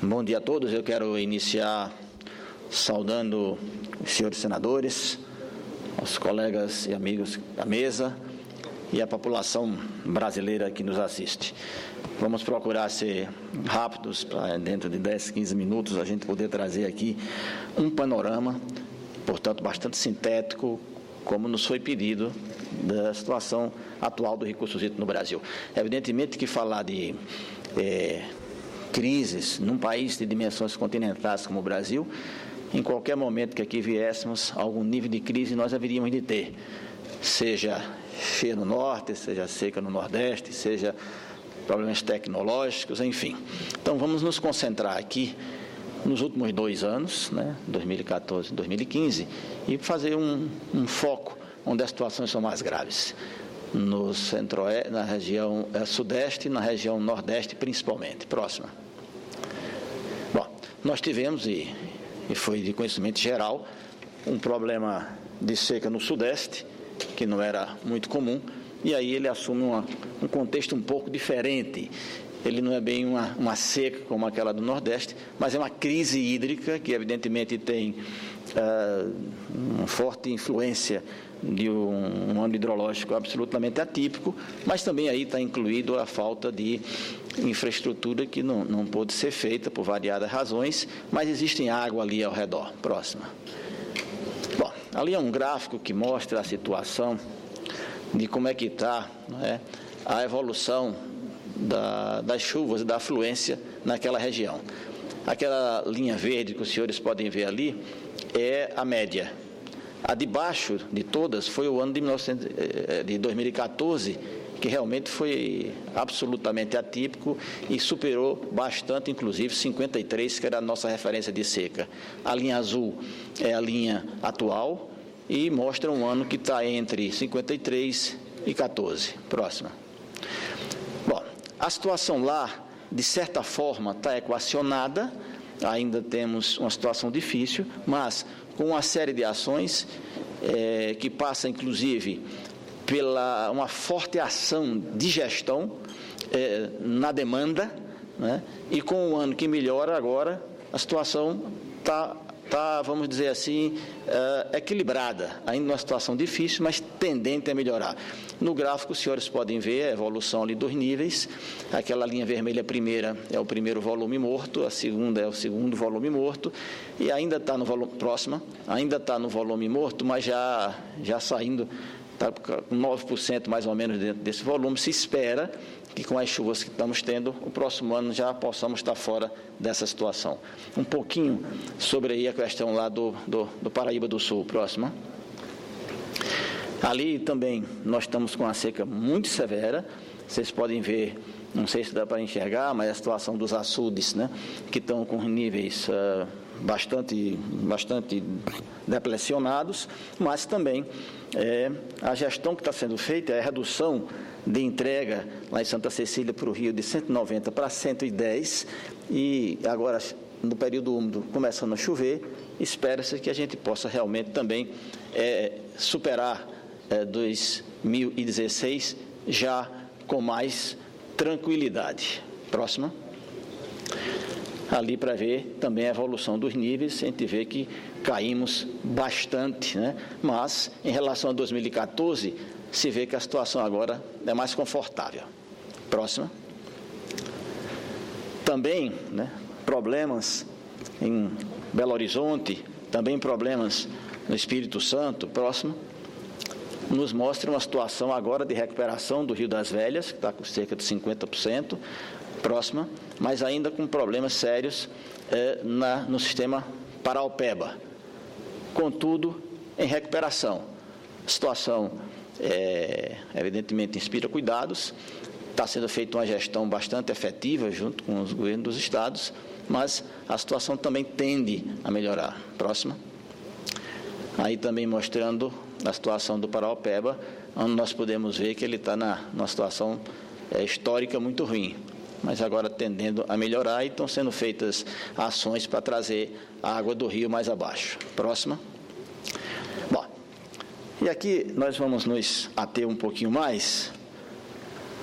Bom dia a todos. Eu quero iniciar saudando os senhores senadores, os colegas e amigos da mesa e a população brasileira que nos assiste. Vamos procurar ser rápidos para dentro de 10, 15 minutos a gente poder trazer aqui um panorama, portanto, bastante sintético, como nos foi pedido, da situação atual do recurso hídrico no Brasil. Evidentemente que falar de crises num país de dimensões continentais como o Brasil, em qualquer momento que aqui viéssemos, algum nível de crise nós haveríamos de ter, seja cheia no norte, seja seca no nordeste, seja problemas tecnológicos, enfim. Então vamos nos concentrar aqui nos últimos 2 anos, 2014 e 2015, e fazer um foco onde as situações são mais graves, no centro-oeste, na região sudeste e na região nordeste principalmente. Próxima. Bom, nós tivemos, e foi de conhecimento geral, um problema de seca no sudeste, que não era muito comum, e aí ele assume um contexto um pouco diferente. Ele não é bem uma seca como aquela do Nordeste, mas é uma crise hídrica que evidentemente tem uma forte influência de um ano hidrológico absolutamente atípico, mas também aí está incluído a falta de infraestrutura que não pôde ser feita por variadas razões, mas existe água ali ao redor. Próxima. Bom, ali é um gráfico que mostra a situação de como é que está a evolução das chuvas e da afluência naquela região. Aquela linha verde que os senhores podem ver ali é a média. A de baixo de todas foi o ano de 2014, que realmente foi absolutamente atípico e superou bastante, inclusive 53, que era a nossa referência de seca. A linha azul é a linha atual e mostra um ano que está entre 53 e 14. Próxima. Bom, a situação lá, de certa forma, está equacionada, ainda temos uma situação difícil, mas com uma série de ações que passa, inclusive, pela uma forte ação de gestão na demanda, e com o ano que melhora agora, a situação está, vamos dizer assim, equilibrada, ainda uma situação difícil, mas tendente a melhorar. No gráfico, os senhores podem ver a evolução ali dos níveis. Aquela linha vermelha primeira é o primeiro volume morto, a segunda é o segundo volume morto, e ainda está no volume próximo, ainda está no volume morto, mas já saindo, está com 9% mais ou menos dentro desse volume. Se espera que com as chuvas que estamos tendo, o próximo ano já possamos estar fora dessa situação. Um pouquinho sobre aí a questão lá do Paraíba do Sul. Próxima. Ali também nós estamos com uma seca muito severa. Vocês podem ver, não sei se dá para enxergar, mas a situação dos açudes, que estão com níveis bastante depressionados, mas também a gestão que está sendo feita é a redução de entrega lá em Santa Cecília para o Rio de 190 para 110, e agora no período úmido começando a chover, espera-se que a gente possa realmente também superar 2016 já com mais tranquilidade. Próxima. Ali para ver também a evolução dos níveis, a gente vê que caímos bastante, mas em relação a 2014, se vê que a situação agora é mais confortável. Próxima. Também, problemas em Belo Horizonte, também problemas no Espírito Santo. Próximo. Nos mostra uma situação agora de recuperação do Rio das Velhas, que está com cerca de 50%. Próxima. Mas ainda com problemas sérios no sistema Paraopeba. Contudo, em recuperação. A situação, evidentemente, inspira cuidados. Está sendo feita uma gestão bastante efetiva junto com os governos dos estados, mas a situação também tende a melhorar. Próxima. Aí também mostrando a situação do Paraopeba, onde nós podemos ver que ele está numa situação histórica muito ruim, mas agora tendendo a melhorar, e estão sendo feitas ações para trazer a água do rio mais abaixo. Próxima. Bom, e aqui nós vamos nos ater um pouquinho mais,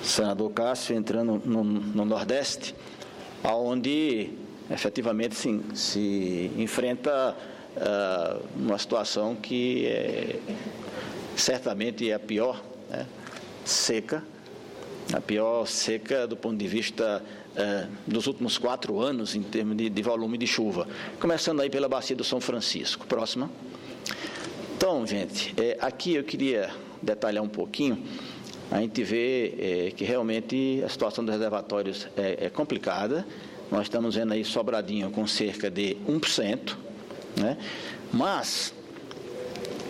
senador Cássio, entrando no Nordeste, onde efetivamente se enfrenta uma situação que certamente é a pior, né, seca, a pior seca do ponto de vista dos últimos 4 anos em termos de volume de chuva. Começando aí pela bacia do São Francisco. Próxima. Então, gente, aqui eu queria detalhar um pouquinho. A gente vê que realmente a situação dos reservatórios é complicada. Nós estamos vendo aí Sobradinho com cerca de 1%, né? Mas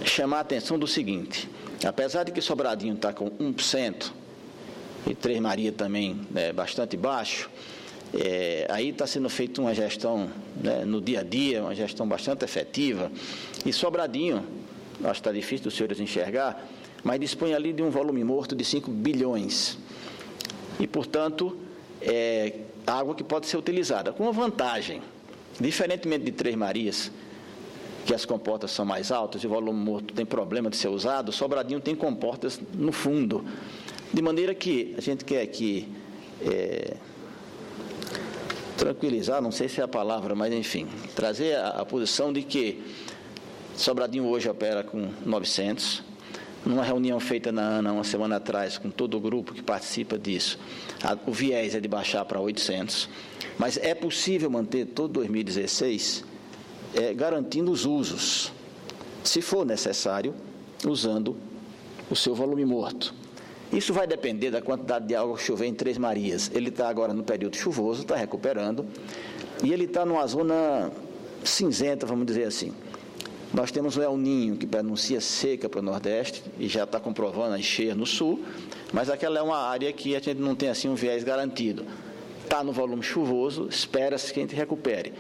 chamar a atenção do seguinte: apesar de que Sobradinho está com 1%, e Três Marias também bastante baixo, aí está sendo feita uma gestão, né, no dia a dia, uma gestão bastante efetiva, e Sobradinho, acho que está difícil dos senhores enxergar, mas dispõe ali de um volume morto de 5 bilhões, e, portanto, água que pode ser utilizada, com uma vantagem, diferentemente de Três Marias, que as comportas são mais altas e o volume morto tem problema de ser usado, Sobradinho tem comportas no fundo, de maneira que a gente quer aqui tranquilizar, não sei se é a palavra, mas enfim, trazer a posição de que Sobradinho hoje opera com 900, numa reunião feita na ANA uma semana atrás, com todo o grupo que participa disso, o viés é de baixar para 800, mas é possível manter todo 2016 garantindo os usos, se for necessário, usando o seu volume morto. Isso vai depender da quantidade de água que chover em Três Marias. Ele está agora no período chuvoso, está recuperando, e ele está numa zona cinzenta, vamos dizer assim. Nós temos o El Ninho, que pronuncia seca para o Nordeste, e já está comprovando a encher no Sul, mas aquela é uma área que a gente não tem assim um viés garantido. Está no volume chuvoso, espera-se que a gente recupere.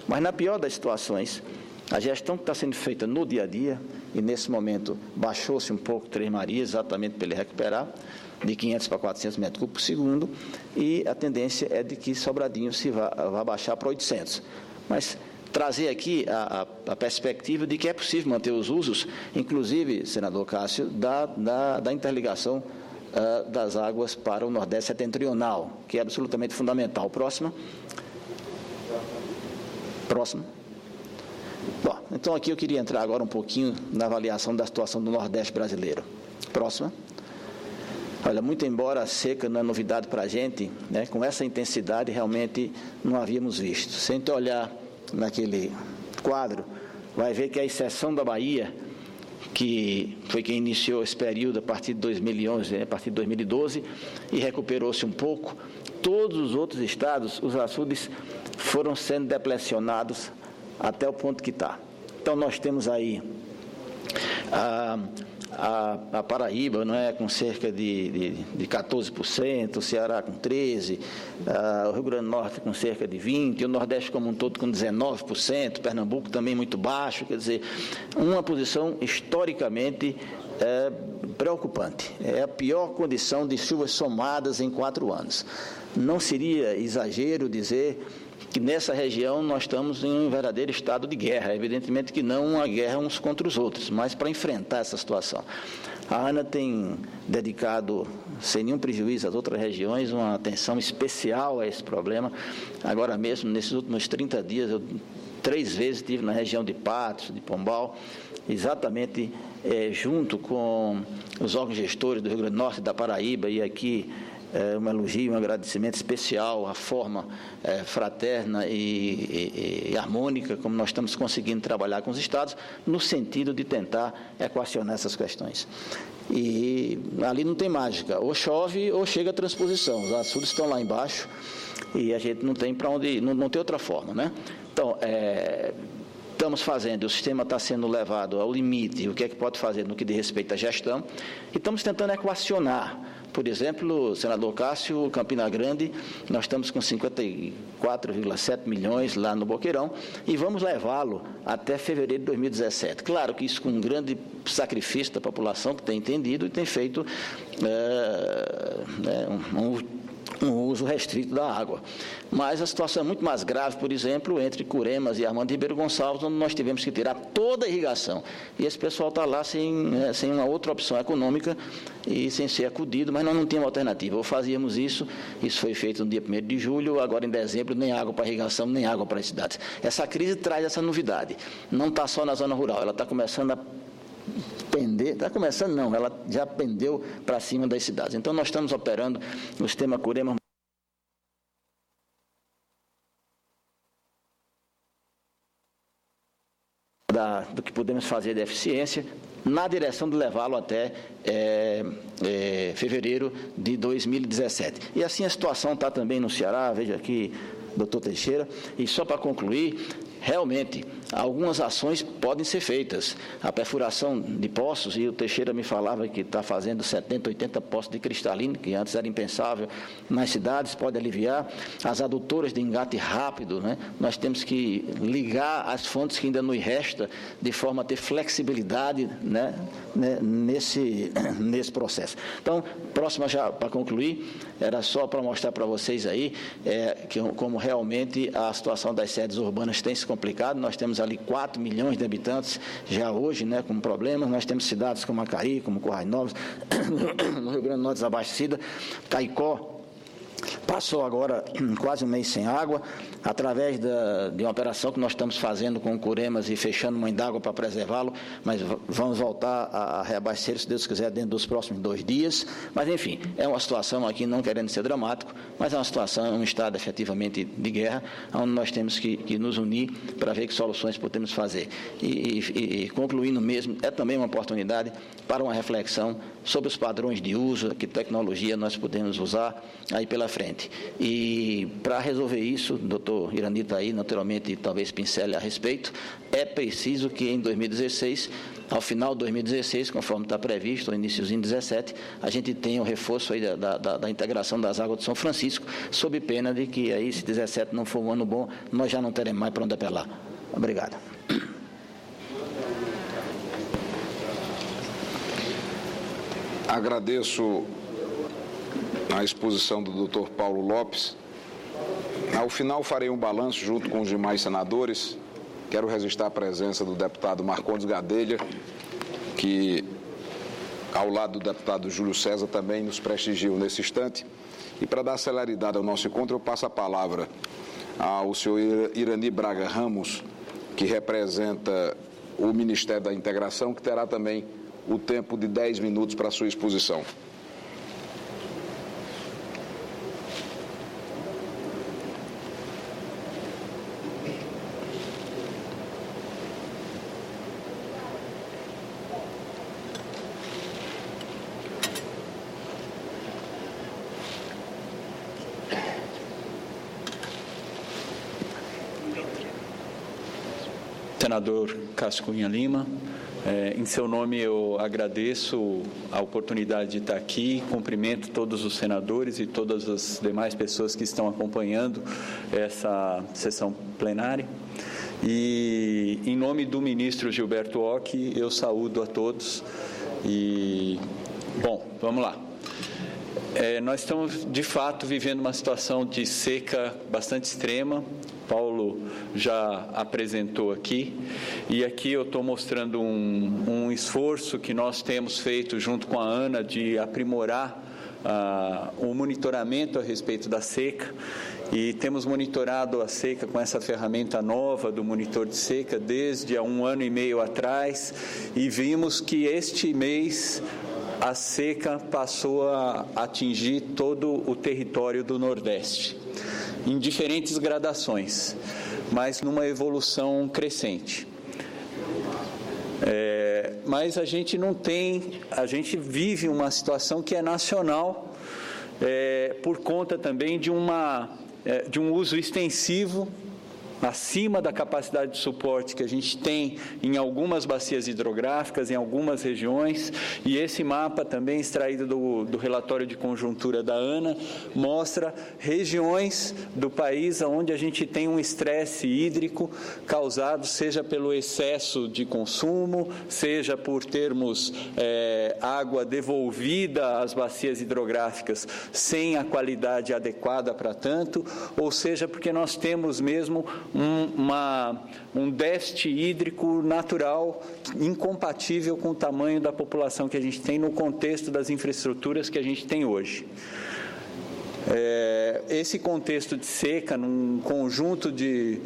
Mas na pior das situações, a gestão que está sendo feita no dia a dia, e nesse momento baixou-se um pouco Três Marias, exatamente para ele recuperar, de 500 para 400 metros cúbicos por segundo, e a tendência é de que Sobradinho vá baixar para 800. Mas trazer aqui a perspectiva de que é possível manter os usos, inclusive, senador Cássio, da interligação das águas para o Nordeste setentrional, que é absolutamente fundamental. Próxima. Bom, então aqui eu queria entrar agora um pouquinho na avaliação da situação do Nordeste brasileiro. Próxima. Olha, muito embora a seca não é novidade para a gente, né, com essa intensidade realmente não havíamos visto. Se a gente olhar naquele quadro, vai ver que a exceção da Bahia, que foi quem iniciou esse período a partir de 2011, a partir de 2012, e recuperou-se um pouco, todos os outros estados, os açudes foram sendo deplecionados até o ponto que está. Então, nós temos aí a Paraíba, não é, com cerca de 14%, o Ceará com 13%, o Rio Grande do Norte com cerca de 20%, o Nordeste como um todo com 19%, Pernambuco também muito baixo, quer dizer, uma posição historicamente preocupante. É a pior condição de chuvas somadas em 4 anos. Não seria exagero dizer que nessa região nós estamos em um verdadeiro estado de guerra, evidentemente que não uma guerra uns contra os outros, mas para enfrentar essa situação. A ANA tem dedicado, sem nenhum prejuízo às outras regiões, uma atenção especial a esse problema. Agora mesmo, nesses últimos 30 dias, eu 3 vezes estive na região de Patos, de Pombal, exatamente junto com os órgãos gestores do Rio Grande do Norte e da Paraíba, e aqui um elogio, um agradecimento especial à forma fraterna e harmônica como nós estamos conseguindo trabalhar com os estados, no sentido de tentar equacionar essas questões. E ali não tem mágica, ou chove ou chega a transposição, os açudes estão lá embaixo e a gente não tem para onde, não tem outra forma, né? Então, estamos fazendo, o sistema está sendo levado ao limite, o que é que pode fazer no que diz respeito à gestão, e estamos tentando equacionar. Por exemplo, senador Cássio, Campina Grande, nós estamos com 54,7 milhões lá no Boqueirão e vamos levá-lo até fevereiro de 2017. Claro que isso com um grande sacrifício da população que tem entendido e tem feito um uso restrito da água. Mas a situação é muito mais grave, por exemplo, entre Curemas e Armando Ribeiro Gonçalves, onde nós tivemos que tirar toda a irrigação. E esse pessoal está lá sem uma outra opção econômica e sem ser acudido, mas nós não tínhamos alternativa. Ou fazíamos isso foi feito no dia 1º de julho, agora em dezembro, nem água para irrigação, nem água para as cidades. Essa crise traz essa novidade. Não está só na zona rural, ela está começando a pender, ela já pendeu para cima das cidades. Então, nós estamos operando no sistema Curemas do que podemos fazer de eficiência, na direção de levá-lo até fevereiro de 2017. E assim a situação está também no Ceará, veja aqui, doutor Teixeira, e só para concluir, realmente, algumas ações podem ser feitas. A perfuração de poços, e o Teixeira me falava que está fazendo 70, 80 poços de cristalino, que antes era impensável nas cidades, pode aliviar. As adutoras de engate rápido, né? Nós temos que ligar as fontes que ainda nos resta, de forma a ter flexibilidade, né? nesse processo. Então, já para concluir, era só para mostrar para vocês aí como realmente a situação das sedes urbanas tem se complicado. Nós temos ali 4 milhões de habitantes já hoje, né, com problemas. Nós temos cidades como Macaí, como Currais Novos, no Rio Grande do Norte desabastecida, Caicó passou agora quase um mês sem água, através de uma operação que nós estamos fazendo com o Curemas e fechando mãe d'água para preservá-lo, mas vamos voltar a reabastecer, se Deus quiser, dentro dos próximos 2 dias. Mas, enfim, é uma situação aqui, não querendo ser dramático, mas é uma situação, um estado efetivamente de guerra, onde nós temos que nos unir para ver que soluções podemos fazer. E concluindo mesmo, é também uma oportunidade para uma reflexão sobre os padrões de uso, que tecnologia nós podemos usar aí pela frente. E para resolver isso, o doutor Irani está aí, naturalmente, talvez pincele a respeito, é preciso que em 2016, ao final de 2016, conforme está previsto, no iniciozinho de 2017, a gente tenha o reforço aí da integração das águas de São Francisco, sob pena de que aí, se 2017 não for um ano bom, nós já não teremos mais para onde apelar. Obrigado. Agradeço a exposição do Dr. Paulo Lopes. Ao final farei um balanço junto com os demais senadores. Quero registrar a presença do deputado Marcondes Gadelha, que, ao lado do deputado Júlio César, também nos prestigiam nesse instante. E para dar celeridade ao nosso encontro, eu passo a palavra ao senhor Irani Braga Ramos, que representa o Ministério da Integração, que terá também o tempo de 10 minutos para a sua exposição. Senador Cássio Cunha Lima, em seu nome eu agradeço a oportunidade de estar aqui, cumprimento todos os senadores e todas as demais pessoas que estão acompanhando essa sessão plenária. E, em nome do ministro Gilberto Ock, eu saúdo a todos. E, bom, vamos lá. Nós estamos, de fato, vivendo uma situação de seca bastante extrema. Paulo já apresentou aqui, e aqui eu estou mostrando um esforço que nós temos feito junto com a ANA de aprimorar o monitoramento a respeito da seca, e temos monitorado a seca com essa ferramenta nova do monitor de seca desde há 1 ano e meio atrás, e vimos que este mês a seca passou a atingir todo o território do Nordeste, em diferentes gradações, mas numa evolução crescente. Mas a gente vive uma situação que é nacional, por conta também de um uso extensivo acima da capacidade de suporte que a gente tem em algumas bacias hidrográficas, em algumas regiões, e esse mapa também extraído do relatório de conjuntura da ANA, mostra regiões do país onde a gente tem um estresse hídrico causado seja pelo excesso de consumo, seja por termos água devolvida às bacias hidrográficas sem a qualidade adequada para tanto, ou seja porque nós temos mesmo um déficit hídrico natural incompatível com o tamanho da população que a gente tem no contexto das infraestruturas que a gente tem hoje. Esse contexto de seca, num conjunto de...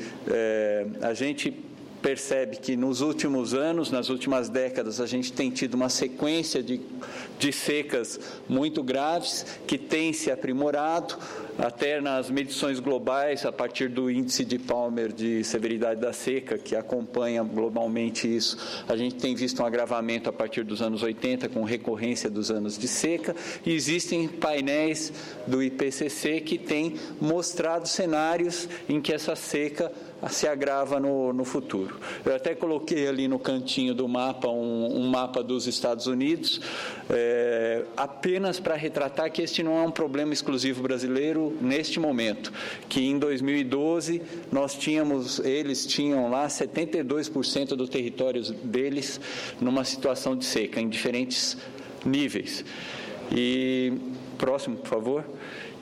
a gente percebe que nos últimos anos, nas últimas décadas, a gente tem tido uma sequência de secas muito graves, que tem se aprimorado, até nas medições globais, a partir do índice de Palmer de severidade da seca, que acompanha globalmente isso, a gente tem visto um agravamento a partir dos anos 80, com recorrência dos anos de seca, e existem painéis do IPCC que têm mostrado cenários em que essa seca se agrava no futuro. Eu até coloquei ali no cantinho do mapa um mapa dos Estados Unidos, apenas para retratar que este não é um problema exclusivo brasileiro neste momento, que em 2012 eles tinham lá 72% do território deles numa situação de seca, em diferentes níveis. E, próximo, por favor.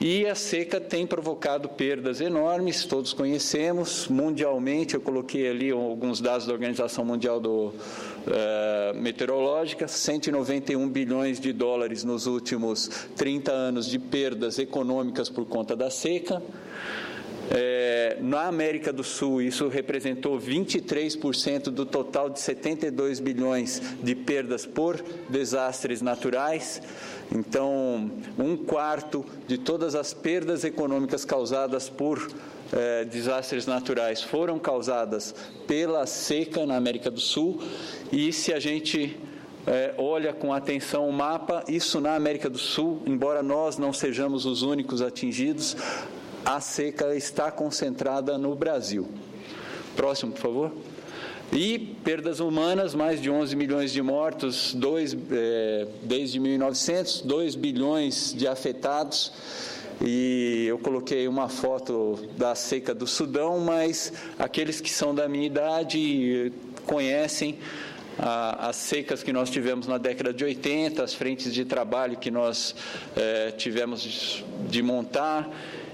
E a seca tem provocado perdas enormes, todos conhecemos, mundialmente, eu coloquei ali alguns dados da Organização Mundial Meteorológica, 191 bilhões de dólares nos últimos 30 anos de perdas econômicas por conta da seca. Na América do Sul, isso representou 23% do total de 72 bilhões de perdas por desastres naturais. Então, 1/4 de todas as perdas econômicas causadas por desastres naturais foram causadas pela seca na América do Sul. E se a gente olha com atenção o mapa, isso na América do Sul, embora nós não sejamos os únicos atingidos, a seca está concentrada no Brasil. Próximo, por favor. E perdas humanas, mais de 11 milhões de mortos, desde 1900, 2 bilhões de afetados. E eu coloquei uma foto da seca do Sudão, mas aqueles que são da minha idade conhecem as secas que nós tivemos na década de 80, as frentes de trabalho que nós tivemos de montar,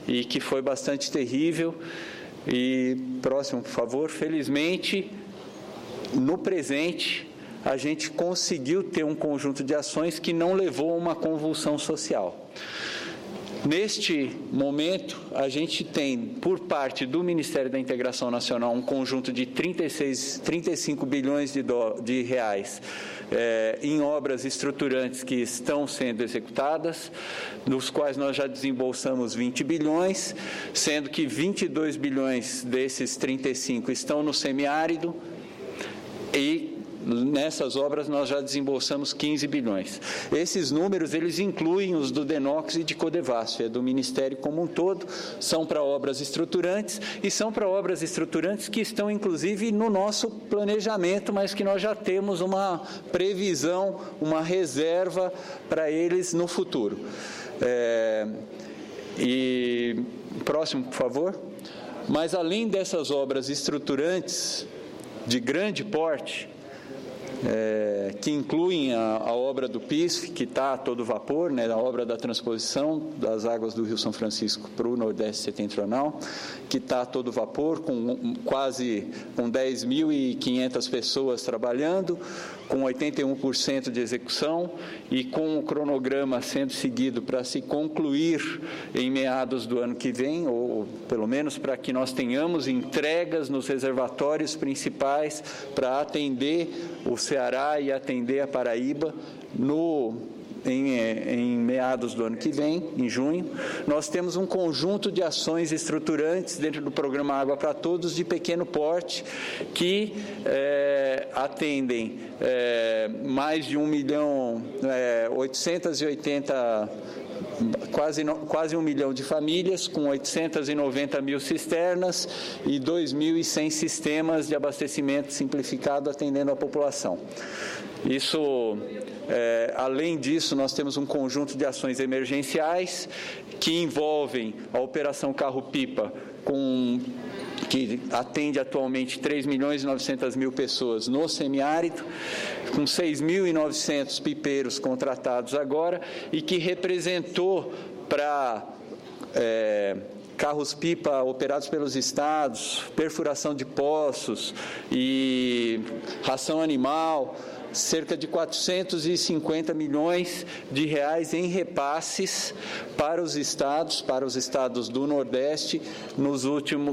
e que foi bastante terrível. E, próximo, por favor. Felizmente, no presente, a gente conseguiu ter um conjunto de ações que não levou a uma convulsão social. Neste momento, a gente tem, por parte do Ministério da Integração Nacional, um conjunto de 35 bilhões de reais em obras estruturantes que estão sendo executadas, dos quais nós já desembolsamos 20 bilhões, sendo que 22 bilhões desses 35 estão no semiárido, e nessas obras nós já desembolsamos 15 bilhões. Esses números, eles incluem os do DENOX e de Codevasf, do Ministério como um todo, são para obras estruturantes, e são para obras estruturantes que estão, inclusive, no nosso planejamento, mas que nós já temos uma previsão, uma reserva para eles no futuro. E, próximo, por favor. Mas, além dessas obras estruturantes de grande porte, que incluem a obra do PISF, que está a todo vapor, a obra da transposição das águas do Rio São Francisco para o Nordeste Setentrional, que está a todo vapor, com 10.500 pessoas trabalhando, com 81% de execução e com o cronograma sendo seguido para se concluir em meados do ano que vem, ou pelo menos para que nós tenhamos entregas nos reservatórios principais para atender o Ceará e atender a Paraíba em meados do ano que vem, em junho. Nós temos um conjunto de ações estruturantes dentro do programa Água para Todos de pequeno porte, que atendem mais de 1.880.000 quase 1 milhão de famílias, com 890 mil cisternas e 2.100 sistemas de abastecimento simplificado atendendo a população. Isso, além disso, nós temos um conjunto de ações emergenciais que envolvem a Operação Carro-Pipa, que atende atualmente 3.900.000 pessoas no semiárido, com 6.900 pipeiros contratados agora, e que representou para carros-pipa operados pelos estados, perfuração de poços e ração animal, cerca de 450 milhões de reais em repasses para os estados do Nordeste,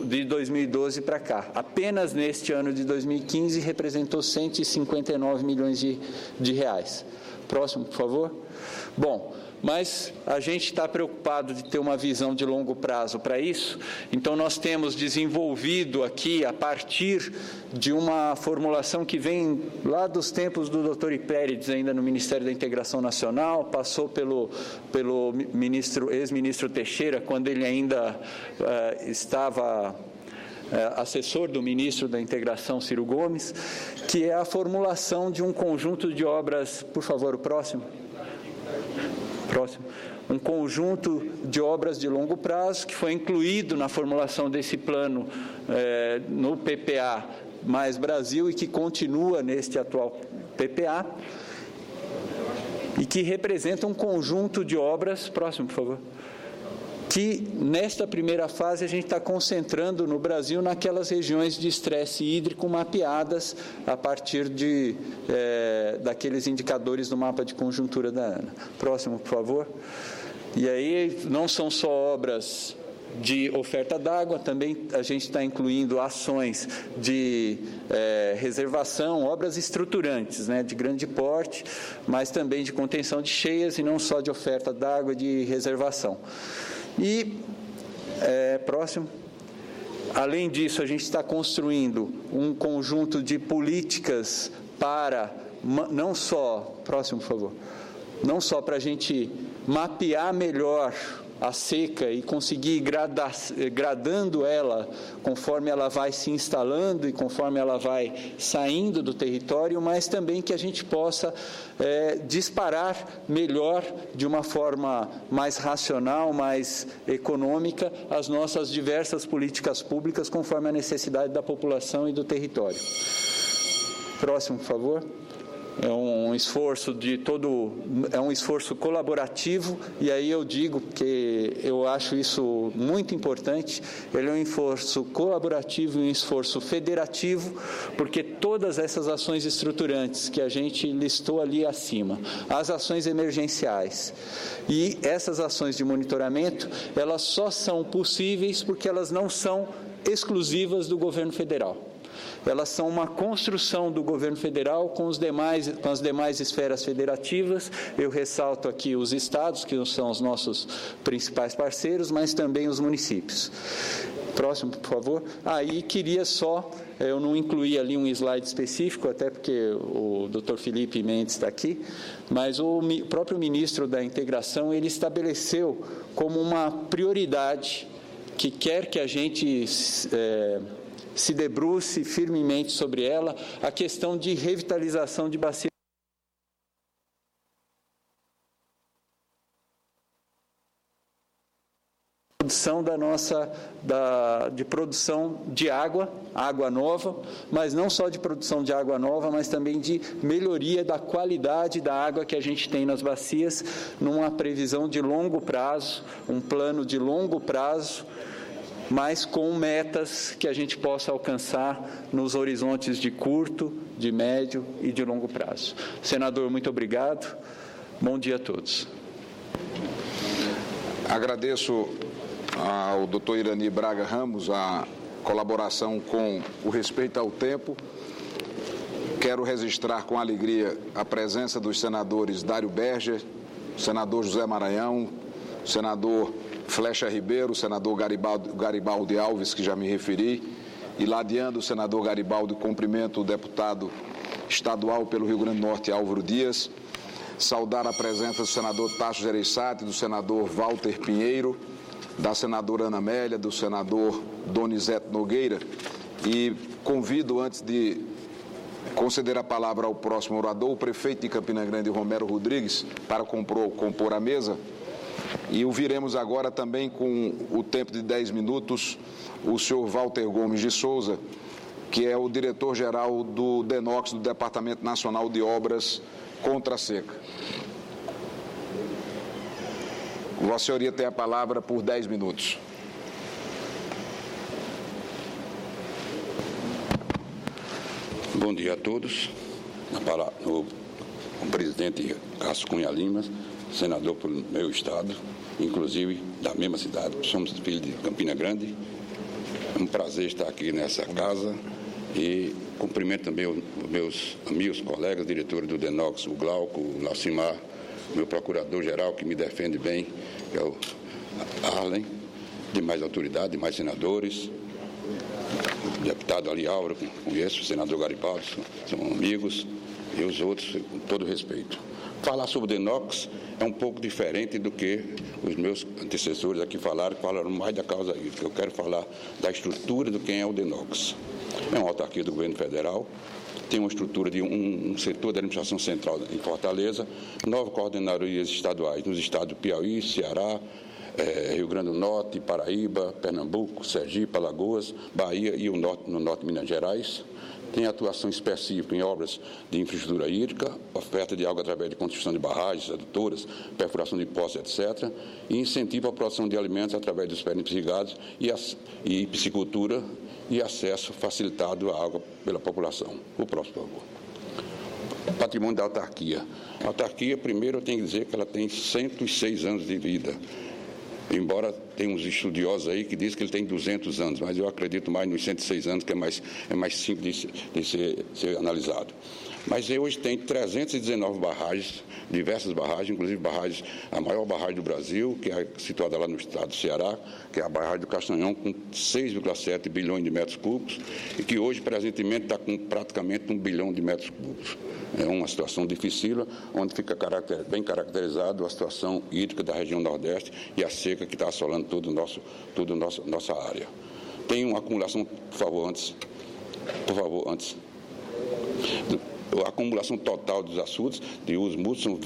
de 2012 para cá. Apenas neste ano de 2015 representou 159 milhões de reais. Próximo, por favor. Bom, mas a gente está preocupado de ter uma visão de longo prazo para isso, então nós temos desenvolvido aqui, a partir de uma formulação que vem lá dos tempos do Dr. Ipérides, ainda no Ministério da Integração Nacional, passou pelo ex-ministro Teixeira, quando ele ainda estava assessor do ministro da Integração, Ciro Gomes, que é a formulação de um conjunto de obras, por favor, o próximo, um conjunto de obras de longo prazo que foi incluído na formulação desse plano no PPA Mais Brasil e que continua neste atual PPA e que representa um conjunto de obras, próximo, por favor, que nesta primeira fase a gente está concentrando no Brasil naquelas regiões de estresse hídrico mapeadas a partir daqueles indicadores do mapa de conjuntura da ANA. Próximo, por favor. E aí não são só obras de oferta d'água, também a gente está incluindo ações de reservação, obras estruturantes, de grande porte, mas também de contenção de cheias e não só de oferta d'água, de reservação. E, próximo, além disso, a gente está construindo um conjunto de políticas para, não só, próximo, por favor, não só para a gente mapear melhor a seca e conseguir gradando ela conforme ela vai se instalando e conforme ela vai saindo do território, mas também que a gente possa disparar melhor, de uma forma mais racional, mais econômica, as nossas diversas políticas públicas conforme a necessidade da população e do território. Próximo, por favor. É um esforço colaborativo, e aí eu digo que eu acho isso muito importante. Ele é um esforço colaborativo e um esforço federativo, porque todas essas ações estruturantes que a gente listou ali acima, as ações emergenciais e essas ações de monitoramento, elas só são possíveis porque elas não são exclusivas do governo federal. Elas são uma construção do governo federal com as demais esferas federativas. Eu ressalto aqui os estados, que são os nossos principais parceiros, mas também os municípios. Próximo, por favor. Aí queria só, eu não incluí ali um slide específico, até porque o Dr. Felipe Mendes está aqui, mas o próprio ministro da Integração, ele estabeleceu como uma prioridade que quer que a gente se debruce firmemente sobre ela, a questão de revitalização de bacias de produção de água nova, mas não só de produção de água nova, mas também de melhoria da qualidade da água que a gente tem nas bacias, numa previsão de longo prazo, um plano de longo prazo, mas com metas que a gente possa alcançar nos horizontes de curto, de médio e de longo prazo. Senador, muito obrigado. Bom dia a todos. Agradeço ao Dr. Irani Braga Ramos a colaboração com o respeito ao tempo. Quero registrar com alegria a presença dos senadores Dário Berger, senador José Maranhão, senador Flecha Ribeiro, senador Garibaldi Alves, que já me referi, e ladeando o senador Garibaldi, cumprimento o deputado estadual pelo Rio Grande do Norte, Álvaro Dias, saudar a presença do senador Tasso Gereissati, do senador Walter Pinheiro, da senadora Ana Amélia, do senador Donizete Nogueira, e convido, antes de conceder a palavra ao próximo orador, o prefeito de Campina Grande, Romero Rodrigues, para compor a mesa. E ouviremos agora também, com o tempo de 10 minutos, o senhor Walter Gomes de Souza, que é o diretor-geral do DENOX, do Departamento Nacional de Obras contra a Seca. Vossa Senhoria tem a palavra por 10 minutos. Bom dia a todos. O presidente Cássio Cunha Lima, senador pelo meu estado, inclusive da mesma cidade, somos filhos de Campina Grande. É um prazer estar aqui nessa casa e cumprimento também os meus amigos, colegas, diretores do DENOX, o Glauco, o Nalcimar, meu procurador-geral que me defende bem, que é o Arlen, demais autoridades, demais senadores, o deputado Ali Álvaro, que conheço, o senador Garibaldi, são amigos, e os outros, com todo respeito. Falar sobre o DENOX é um pouco diferente do que os meus antecessores aqui falaram mais da causa hídrica. Eu quero falar da estrutura do quem é o DENOX. É uma autarquia do governo federal, tem uma estrutura de um setor da administração central em Fortaleza, 9 coordenadorias estaduais nos estados do Piauí, Ceará, Rio Grande do Norte, Paraíba, Pernambuco, Sergipe, Alagoas, Bahia e no norte de Minas Gerais. Tem atuação específica em obras de infraestrutura hídrica, oferta de água através de construção de barragens, adutoras, perfuração de poços, etc. E incentivo à produção de alimentos através dos perímetros irrigados e piscicultura e acesso facilitado à água pela população. O próximo, por favor. Patrimônio da autarquia. A autarquia, primeiro, eu tenho que dizer que ela tem 106 anos de vida. Embora tenha uns estudiosos aí que dizem que ele tem 200 anos, mas eu acredito mais nos 106 anos, que é mais simples de ser analisado. Mas hoje tem 319 barragens, diversas barragens, inclusive a maior barragem do Brasil, que é situada lá no estado do Ceará, que é a barragem do Castanhão, com 6,7 bilhões de metros cúbicos, e que hoje, presentemente, está com praticamente 1 bilhão de metros cúbicos. É uma situação dificílila, onde fica bem caracterizado a situação hídrica da região Nordeste e a seca que está assolando toda a nossa área. Tem uma acumulação, por favor, antes. A acumulação total dos açudes de uso mútuo são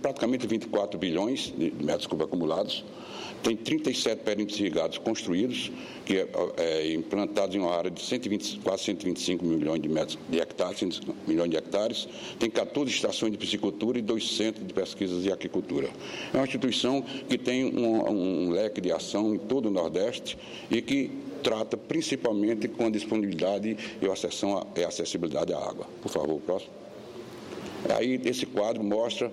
praticamente 24 bilhões de metros cúbicos acumulados. Tem 37 perímetros irrigados construídos, que implantados em uma área de quase 125 milhões de hectares. Tem 14 estações de piscicultura e 2 centros de pesquisas de aquicultura. É uma instituição que tem um leque de ação em todo o Nordeste e que trata principalmente com a disponibilidade e a acessibilidade à água. Por favor, próximo. Aí, esse quadro mostra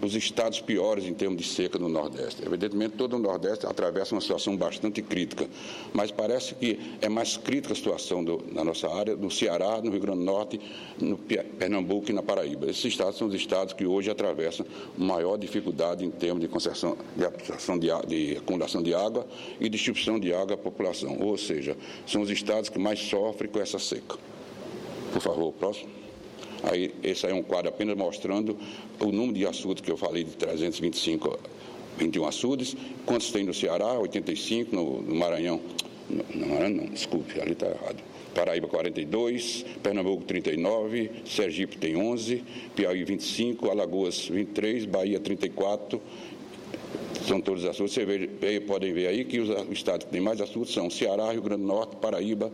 os estados piores em termos de seca no Nordeste. Evidentemente, todo o Nordeste atravessa uma situação bastante crítica, mas parece que é mais crítica a situação na nossa área, no Ceará, no Rio Grande do Norte, no Pernambuco e na Paraíba. Esses estados são os estados que hoje atravessam maior dificuldade em termos de concessão, de acumulação de água e distribuição de água à população. Ou seja, são os estados que mais sofrem com essa seca. Por favor, próximo. Aí, esse aí é um quadro apenas mostrando o número de açudes que eu falei, de 321 açudes. Quantos tem no Ceará? 85, no Maranhão. No Maranhão não, desculpe, ali está errado. Paraíba, 42, Pernambuco, 39, Sergipe tem 11, Piauí, 25, Alagoas, 23, Bahia, 34. São todos os açudes. Vocês podem ver aí que os estados que têm mais açudes são Ceará, Rio Grande do Norte, Paraíba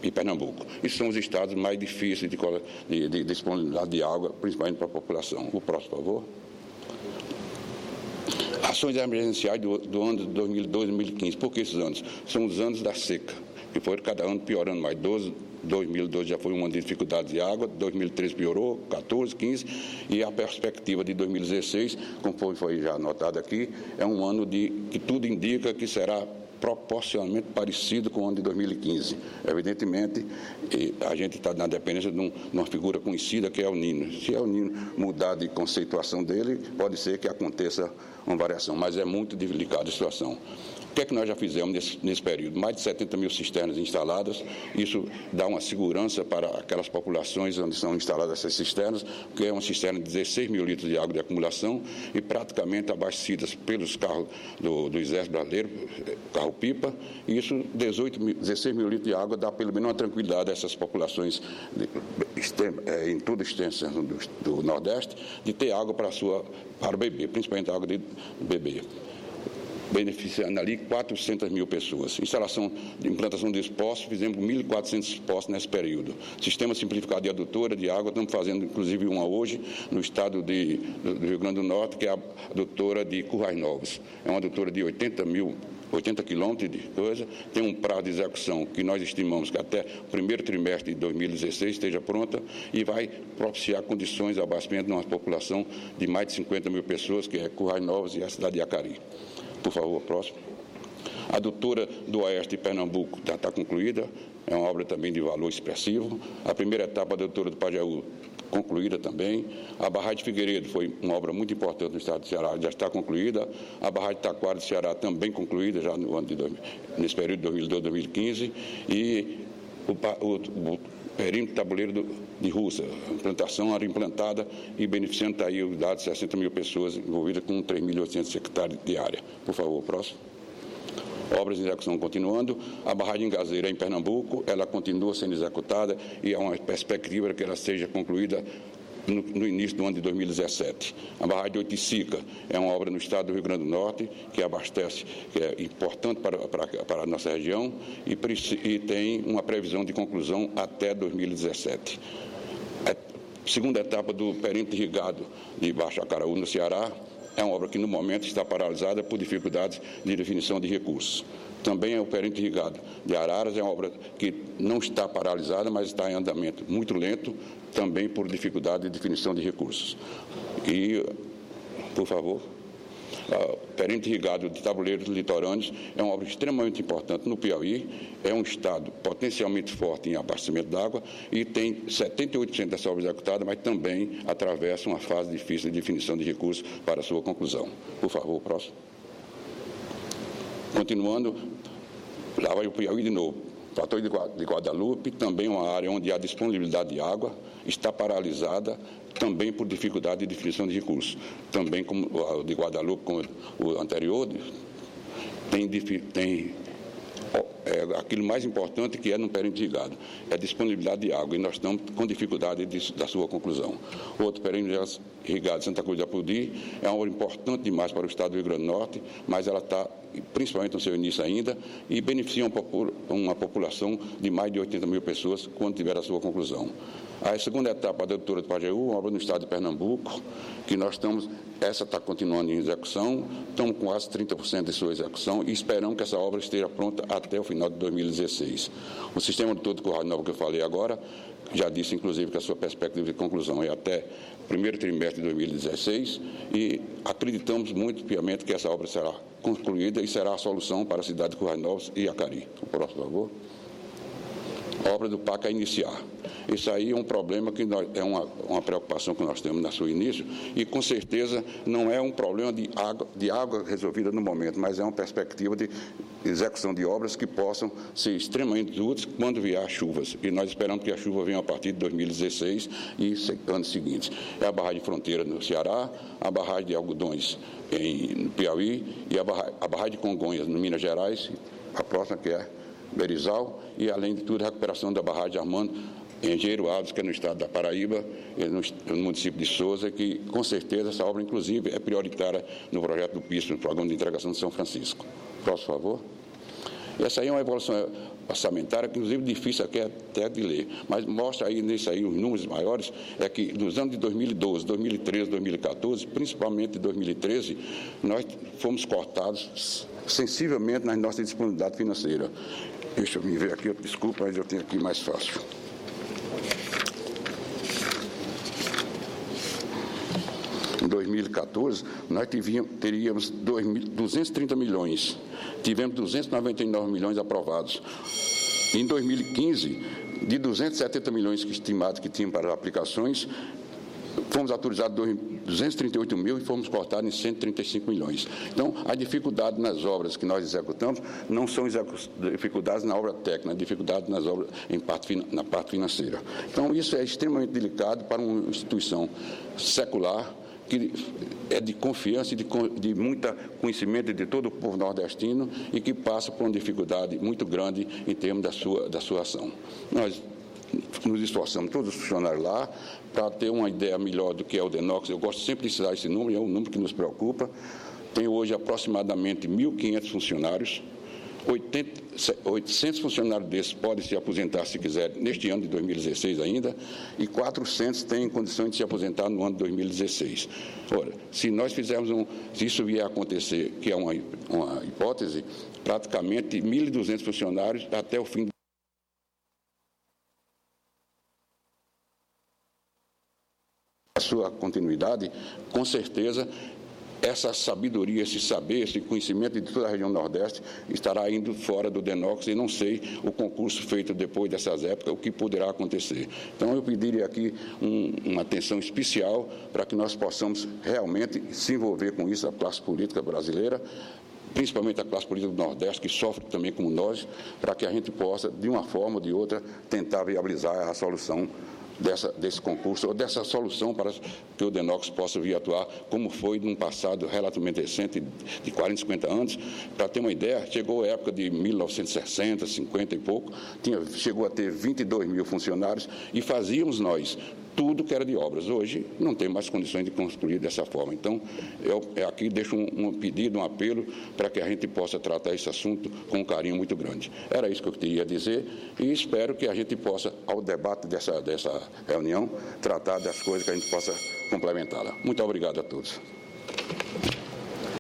e Pernambuco. Esses são os estados mais difíceis de disponibilidade de água, principalmente para a população. O próximo, por favor. Ações emergenciais do ano de 2012 e 2015. Por que esses anos? São os anos da seca, que foram cada ano piorando mais. 2012 já foi um ano de dificuldade de água, 2013 piorou, 14, 15, e a perspectiva de 2016, como foi já anotado aqui, é um ano que tudo indica que será proporcionalmente parecido com o ano de 2015. Evidentemente, a gente está na dependência de uma figura conhecida que é o Nino. Se é o Nino mudar de conceituação dele, pode ser que aconteça uma variação, mas é muito delicada a situação. O que é que nós já fizemos nesse período? Mais de 70 mil cisternas instaladas. Isso dá uma segurança para aquelas populações onde são instaladas essas cisternas, que é uma cisterna de 16 mil litros de água de acumulação e praticamente abastecidas pelos carros do Exército Brasileiro, carro-pipa. E isso, 16 mil litros de água, dá pelo menos uma tranquilidade a essas populações em toda a extensão do Nordeste, de ter água para o bebê, principalmente a água de bebê, beneficiando ali 400 mil pessoas. Instalação de implantação de postos, fizemos 1.400 postos nesse período. Sistema simplificado de adutora de água, estamos fazendo inclusive uma hoje no estado do Rio Grande do Norte, que é a adutora de Currais Novos. É uma adutora de 80 quilômetros de coisa, tem um prazo de execução que nós estimamos que até o primeiro trimestre de 2016 esteja pronta e vai propiciar condições de abastecimento de uma população de mais de 50 mil pessoas, que é Currais Novos e a cidade de Acari. Por favor, próximo. A adutora do Oeste de Pernambuco já está concluída, é uma obra também de valor expressivo. A primeira etapa da adutora do Pajeú concluída também. A barragem de Figueiredo foi uma obra muito importante no estado do Ceará, já está concluída. A barragem de Taquara do Ceará também concluída já nesse período de 2012 2015. E o perímetro tabuleiro de Russa, a implantação era implantada e beneficiando está aí os dados de 60 mil pessoas envolvidas com 3.800 hectares de área. Por favor, próximo. Obras de execução continuando. A barragem em Gazeira, em Pernambuco, ela continua sendo executada e há uma perspectiva que ela seja concluída no início do ano de 2017. A barragem de Oiticica é uma obra no estado do Rio Grande do Norte, que abastece, que é importante para a nossa região e tem uma previsão de conclusão até 2017. A segunda etapa do perímetro irrigado de Baixo Acaraú, no Ceará, é uma obra que, no momento, está paralisada por dificuldades de definição de recursos. Também é o perímetro irrigado de Araras, é uma obra que não está paralisada, mas está em andamento muito lento, também por dificuldade de definição de recursos. E, por favor, o perímetro irrigado de Tabuleiros Litorâneos é uma obra extremamente importante no Piauí, é um estado potencialmente forte em abastecimento d'água e tem 78% dessa obra executada, mas também atravessa uma fase difícil de definição de recursos para a sua conclusão. Por favor, próximo. Continuando, lá vai o Piauí de novo. Fator de Guadalupe, também uma área onde há disponibilidade de água, está paralisada, também por dificuldade de definição de recursos. Também como o de Guadalupe, como o anterior, tem aquilo mais importante que é no perímetro irrigado, é a disponibilidade de água, e nós estamos com dificuldade da sua conclusão. Outro perímetro irrigado de Santa Cruz de Apodi é uma obra importante demais para o estado do Rio Grande do Norte, mas ela está principalmente no seu início ainda, e beneficia uma população de mais de 80 mil pessoas quando tiver a sua conclusão. A segunda etapa da adutora do Pajeú, uma obra no estado de Pernambuco, que nós estamos, essa está continuando em execução, estamos com quase 30% de sua execução e esperamos que essa obra esteja pronta até o final de 2016. O sistema de todo Currais Novos que eu falei agora, já disse inclusive que a sua perspectiva de conclusão é até o primeiro trimestre de 2016 e acreditamos muito piamente que essa obra será concluída e será a solução para a cidade de Currais Novos e Acari. O próximo, por favor. A obra do PAC a iniciar. Isso aí é um problema que é uma preocupação que nós temos no seu início e, com certeza, não é um problema de água resolvida no momento, mas é uma perspectiva de execução de obras que possam ser extremamente úteis quando vier chuvas. E nós esperamos que a chuva venha a partir de 2016 e anos seguintes. É a barragem de Fronteira no Ceará, a barragem de Algodões no Piauí e a barragem de Congonhas, no Minas Gerais, a próxima que é Berizal, e, além de tudo, a recuperação da barragem de Armando em Engenheiro Alves, que é no estado da Paraíba, no município de Souza, que, com certeza, essa obra, inclusive, é prioritária no projeto do PIS, no Programa de Integração de São Francisco. Próximo, por favor. Essa aí é uma evolução orçamentária, que, inclusive, difícil até de ler, mas mostra aí, nisso aí, os números maiores, é que nos anos de 2012, 2013, 2014, principalmente em 2013, nós fomos cortados sensivelmente na nossa disponibilidade financeira. Deixa eu me ver aqui, desculpa, mas eu tenho aqui mais fácil. Em 2014, nós teríamos 230 milhões, tivemos 299 milhões aprovados. Em 2015, de 270 milhões estimados que tinham para aplicações, fomos autorizados 238 mil e fomos cortados em 135 milhões. Então, a dificuldade nas obras que nós executamos não são dificuldades na obra técnica, dificuldades nas obras na parte financeira. Então, isso é extremamente delicado para uma instituição secular que é de confiança e de muito conhecimento de todo o povo nordestino e que passa por uma dificuldade muito grande em termos da sua ação. Nós nos esforçamos, todos os funcionários lá, para ter uma ideia melhor do que é o DENOX. Eu gosto sempre de citar esse número, é um número que nos preocupa. Tem hoje aproximadamente 1.500 funcionários. 800 funcionários desses podem se aposentar, se quiser, neste ano de 2016 ainda, e 400 têm condições de se aposentar no ano de 2016. Ora, se nós fizermos se isso vier a acontecer, que é uma hipótese, praticamente 1.200 funcionários até o fim do a sua continuidade, com certeza, essa sabedoria, esse saber, esse conhecimento de toda a região Nordeste estará indo fora do DENOX e não sei o concurso feito depois dessas épocas, o que poderá acontecer. Então, eu pediria aqui uma atenção especial para que nós possamos realmente se envolver com isso, a classe política brasileira, principalmente a classe política do Nordeste, que sofre também como nós, para que a gente possa, de uma forma ou de outra, tentar viabilizar a solução desse concurso, ou dessa solução para que o DENOX possa vir atuar, como foi num passado relativamente recente, de 40, 50 anos. Para ter uma ideia, chegou a época de 1960, 50 e pouco, chegou a ter 22 mil funcionários e fazíamos nós tudo que era de obras. Hoje não tem mais condições de construir dessa forma. Então, eu aqui deixo um pedido, um apelo para que a gente possa tratar esse assunto com um carinho muito grande. Era isso que eu queria dizer e espero que a gente possa, ao debate dessa reunião, tratar das coisas que a gente possa complementá-la. Muito obrigado a todos.